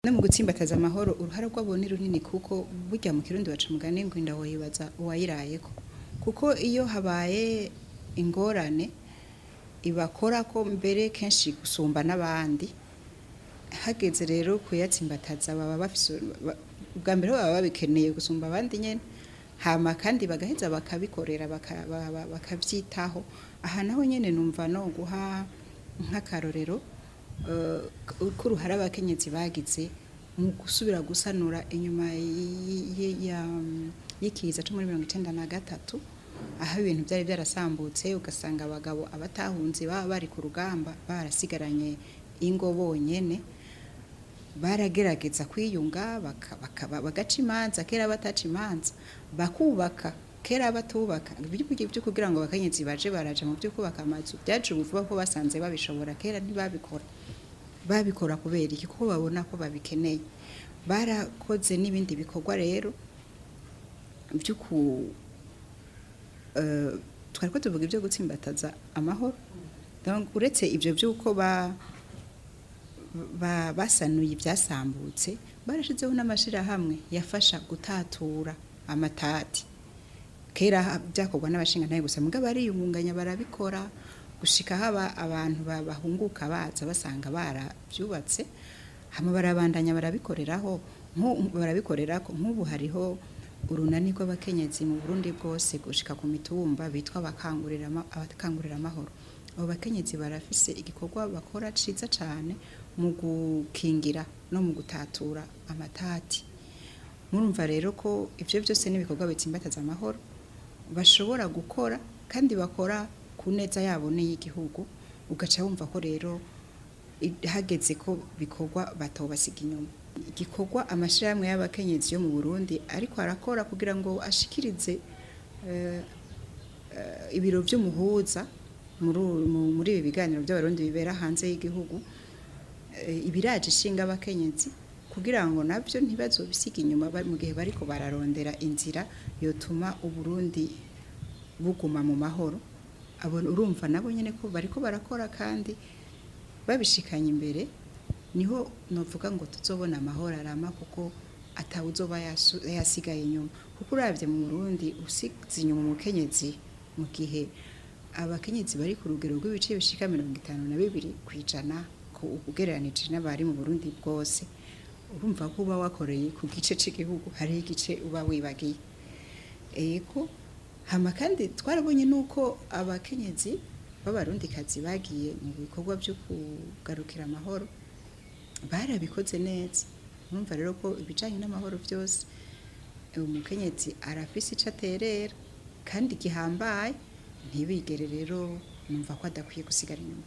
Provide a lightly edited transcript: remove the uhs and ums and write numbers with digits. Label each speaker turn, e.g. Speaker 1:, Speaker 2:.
Speaker 1: no mu gutsimbataza amahoro uruhara rwabo ni runini kuko burya mu kirundi baca umugani ngo inda woyibaza uwayirayeko kuko iyo habaye ingorane ibakora ko mbere kenshi gusumba n'abandi hageze rero kuyatsimbataza baba bafise bwa mbere baba babikeneye gusumba abandi nyene hama kandi bagaheza bakabikorera bakavyitaho aha naho nyene numva no guha nk'akarorero uko ruhara abakenyezi bagize mu gusubira gusanura inyuma y'ikiza cyo muri 1993 aho ibintu byari byarasambutse ugasanga abagabo abatahunze baba bari ku rugamba barasigaranye ingo bonyene baragerageza kwiyunga bagaca imanza kera bataca imanza bakubaka kera batubaka byo kugira ngo abakenyezi baje baraje mu byo kubaka amazu byaje uvuga ko basanze babishobora kera babikora kubera iki ko babona ko babikeneye barakoze n'ibindi bikorwa rero by'uku twari ko tuvuga ibyo gutsimbataza amahoro donc uretse ibyo by'uko basanuye ibyasambutse barashizeho n'amashira hamwe yafasha gutatura amatati kera byakorwa n'abashinga ntaye gusa mugabo bariyungunganya barabikora gushika haba abantu bahunguka baza basanga barabyubatse hama barabandanya barabikoreraho nk'ubu hariho urunani rw'abakenyezi mu Burundi bwose gushika ku mitumba bitwa abakangurira amahoro abo bakenyezi barafise igikorwa bakora ciza cyane mu gukingira no mu gutatura amatati murumva rero ko ivyo byose n'ibikorwa bitsimbataza amahoro bashobora gukora kandi bakora ku neza yabo n'iy'igihugu ugaca wumva ko rero hageze ko bikorwa batobasiga inyuma igikorwa amashiramwe y'abakenyezi yo mu Burundi ariko arakora kugira ngo ashikirize ibiro by'umuhuza muri ibi biganiro by'abarundi bibera hanze y'igihugu ibiraje ishinga abakenyezi kugira ngo nabyo ntibazobisiga inyuma mu gihe bariko bararondera inzira yotuma uburundi buguma mu mahoro abo urumva nabo nyene ko bariko barakora kandi babishikanye imbere niho novuga ngo tuzobona amahoro arama kuko atawuzoba yasigaye inyuma kuko uravye mu Burundi usize inyuma umukenyezi mu gihe abakenyezi bari ku rugero rw'ibice bishika 52% ugereranije n'abari mu Burundi bwose urumva ko uba wakoreye ku gice cy'igihugu hari igice uba wibagiye eko hama kandi twarabonye nuko abakenyezi b'abarundikazi bagiye mu bikorwa byo kugarukira amahoro barabikoze neza numva rero ko ibijanye n'amahoro byose umukenyezi arafise icaterera kandi gihambaye ntibigere rero numva ko adakwiye gusigara inyuma